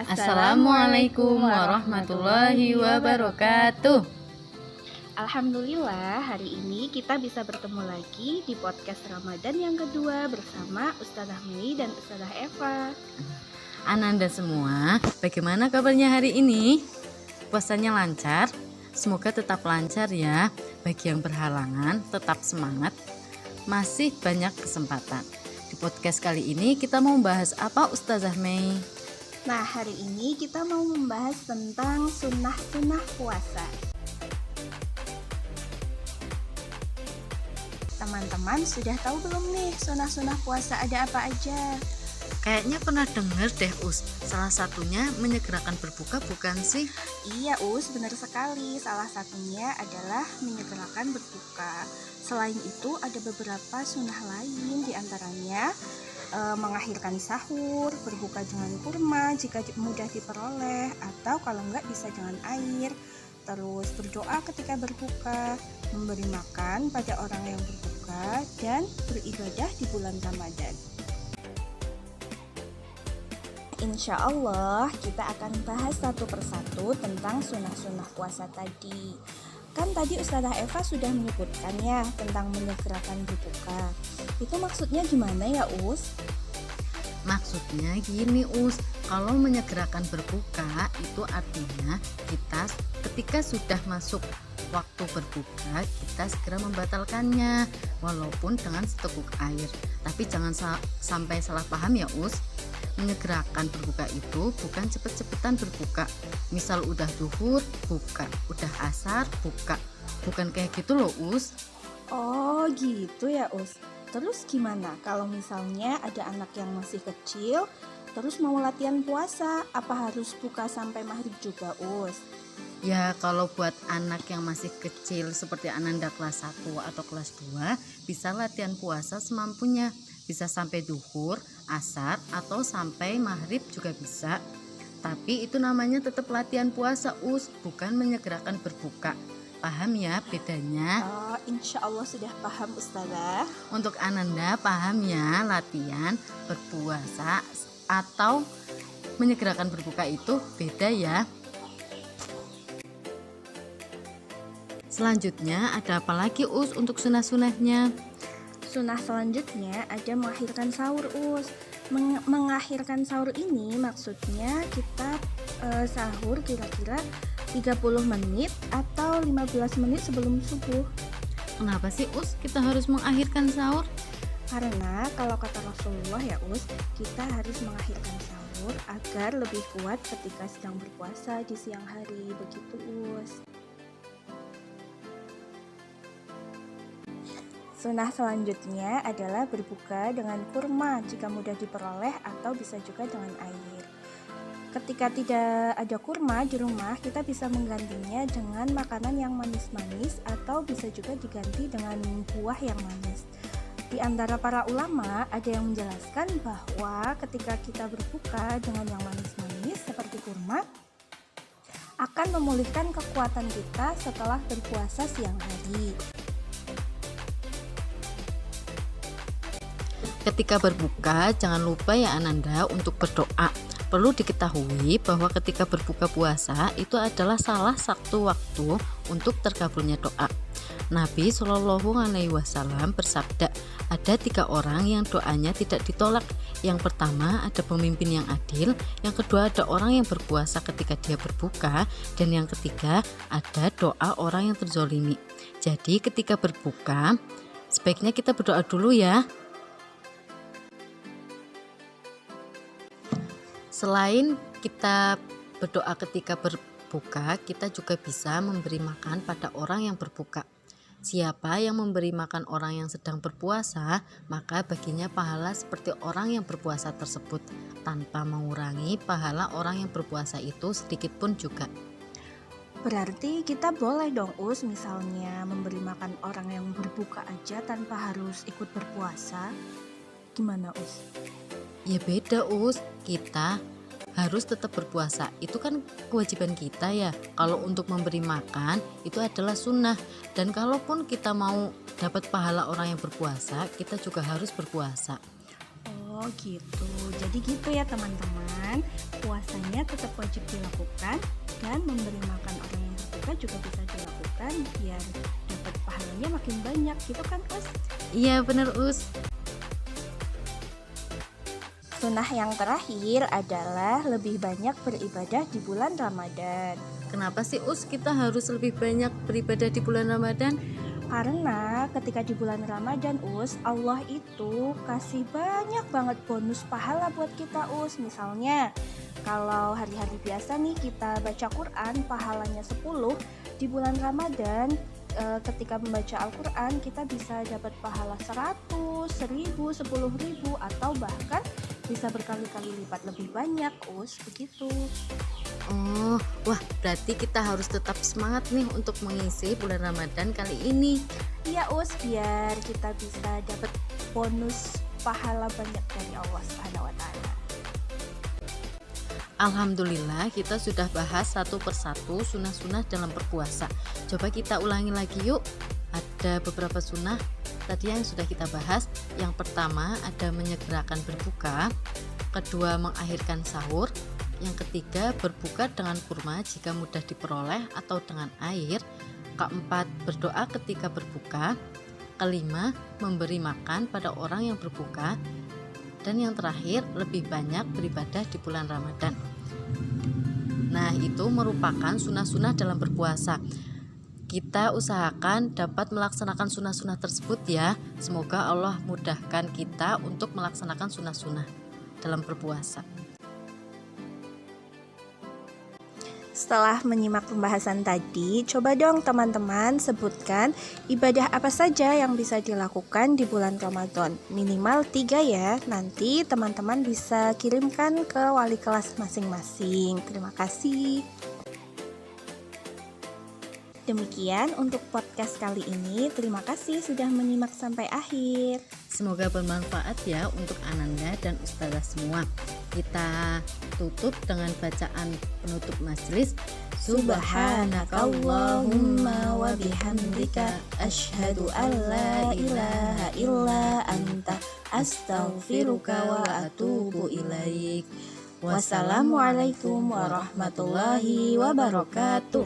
Assalamualaikum warahmatullahi wabarakatuh. Alhamdulillah hari ini kita bisa bertemu lagi di podcast Ramadan yang kedua bersama Ustazah Mei dan Ustazah Eva. Ananda semua, bagaimana kabarnya hari ini? Puasanya lancar? Semoga tetap lancar ya. Bagi yang berhalangan, tetap semangat. Masih banyak kesempatan. Di podcast kali ini kita mau membahas apa, Ustazah Mei? Nah, hari ini kita mau membahas tentang sunnah-sunnah puasa. Teman-teman sudah tahu belum nih sunnah-sunnah puasa ada apa aja? Kayaknya pernah dengar deh, salah satunya menyegerakan berbuka, bukan sih? Iya, benar sekali. Salah satunya adalah menyegerakan berbuka. Selain itu ada beberapa sunnah lain, diantaranya mengakhirkan sahur, berbuka dengan kurma jika mudah diperoleh, atau kalau enggak bisa dengan air. Terus berdoa ketika berbuka, memberi makan pada orang yang berbuka, dan beribadah di bulan Ramadan. Insya Allah kita akan bahas satu persatu tentang sunnah-sunnah puasa tadi. Kan tadi Ustazah Eva sudah menyebutkan ya tentang menyegerakan berbuka. Itu maksudnya gimana ya, Maksudnya gini, kalau menyegerakan berbuka itu artinya kita ketika sudah masuk waktu berbuka, kita segera membatalkannya walaupun dengan seteguk air. Tapi jangan sampai salah paham ya, Menyegerakan berbuka itu bukan cepet-cepetan berbuka. Misal udah zuhur, buka. Udah asar, buka. Bukan kayak gitu loh, Oh gitu ya, Terus gimana kalau misalnya ada anak yang masih kecil terus mau latihan puasa, apa harus buka sampai maghrib juga, Ya, kalau buat anak yang masih kecil seperti Ananda kelas 1 atau kelas 2 bisa latihan puasa semampunya. Bisa sampai duhur, asar, atau sampai maghrib juga bisa. Tapi itu namanya tetap latihan puasa, bukan menyegerakan berbuka. Paham ya bedanya? Insya Allah sudah paham, Ustazah. Untuk Ananda paham ya, latihan berpuasa atau menyegerakan berbuka itu beda ya. Selanjutnya ada apa lagi, untuk sunah-sunahnya? Sunnah selanjutnya ada mengakhirkan sahur, Mengakhirkan sahur ini maksudnya kita sahur kira-kira 30 menit atau 15 menit sebelum subuh. Kenapa sih, kita harus mengakhirkan sahur? Karena kalau kata Rasulullah ya, kita harus mengakhirkan sahur agar lebih kuat ketika sedang berpuasa di siang hari, begitu, Sunnah selanjutnya adalah berbuka dengan kurma jika mudah diperoleh atau bisa juga dengan air. Ketika tidak ada kurma di rumah, kita bisa menggantinya dengan makanan yang manis-manis atau bisa juga diganti dengan buah yang manis. Di antara para ulama ada yang menjelaskan bahwa ketika kita berbuka dengan yang manis-manis seperti kurma akan memulihkan kekuatan kita setelah berpuasa siang hari. Ketika berbuka, jangan lupa ya Ananda untuk berdoa. Perlu diketahui bahwa ketika berbuka puasa itu adalah salah satu waktu untuk terkabulnya doa. Nabi Shallallahu Alaihi Wasallam bersabda, ada 3 orang yang doanya tidak ditolak. Yang pertama ada pemimpin yang adil, yang kedua ada orang yang berpuasa ketika dia berbuka, dan yang ketiga ada doa orang yang terzolimi. Jadi ketika berbuka, sebaiknya kita berdoa dulu ya. Selain kita berdoa ketika berbuka, kita juga bisa memberi makan pada orang yang berbuka. Siapa yang memberi makan orang yang sedang berpuasa, maka baginya pahala seperti orang yang berpuasa tersebut, tanpa mengurangi pahala orang yang berpuasa itu sedikit pun juga. Berarti kita boleh dong, misalnya memberi makan orang yang berbuka aja tanpa harus ikut berpuasa. Gimana, Ya beda, kita harus tetap berpuasa. Itu kan kewajiban kita ya. Kalau untuk memberi makan itu adalah sunnah. Dan kalaupun kita mau dapat pahala orang yang berpuasa, kita juga harus berpuasa. Oh gitu, jadi gitu ya teman-teman. Puasanya tetap wajib dilakukan dan memberi makan orang yang berbuka juga bisa dilakukan biar dapat pahalanya makin banyak gitu kan Us? Iya bener Us. Sunnah yang terakhir adalah lebih banyak beribadah di bulan Ramadan. Kenapa sih Us kita harus lebih banyak beribadah di bulan Ramadan? Karena ketika di bulan Ramadan Us, Allah itu kasih banyak banget bonus pahala buat kita Us. Misalnya kalau hari-hari biasa nih kita baca Quran pahalanya 10, di bulan Ramadan ketika membaca Al-Quran kita bisa dapat pahala 100, 1000, 10.000 atau bahkan bisa berkali-kali lipat lebih banyak Us, begitu. Oh, wah berarti kita harus tetap semangat nih untuk mengisi bulan Ramadan kali ini. Iya Us, biar kita bisa dapat bonus pahala banyak dari Allah Subhanahu wa taala. Alhamdulillah kita sudah bahas satu persatu sunnah-sunnah dalam berpuasa. Coba kita ulangi lagi yuk. Ada beberapa sunnah tadi yang sudah kita bahas. Yang pertama ada menyegerakan berbuka, kedua mengakhirkan sahur, yang ketiga berbuka dengan kurma jika mudah diperoleh atau dengan air, keempat berdoa ketika berbuka, kelima memberi makan pada orang yang berbuka, dan yang terakhir lebih banyak beribadah di bulan Ramadan. Nah itu merupakan sunnah-sunnah dalam berpuasa. Kita usahakan dapat melaksanakan sunnah-sunnah tersebut ya. Semoga Allah mudahkan kita untuk melaksanakan sunnah-sunnah dalam berpuasa. Setelah menyimak pembahasan tadi, coba dong teman-teman sebutkan ibadah apa saja yang bisa dilakukan di bulan Ramadan. Minimal 3 ya, nanti teman-teman bisa kirimkan ke wali kelas masing-masing. Terima kasih. Demikian untuk podcast kali ini. Terima kasih sudah menyimak sampai akhir. Semoga bermanfaat ya untuk Ananda dan Ustazah semua. Kita tutup dengan bacaan penutup majelis. Subhanakallahumma wa bihamdika asyhadu an la ilaha illa anta astaghfiruka wa atubu ilaik. Wassalamualaikum warahmatullahi wabarakatuh.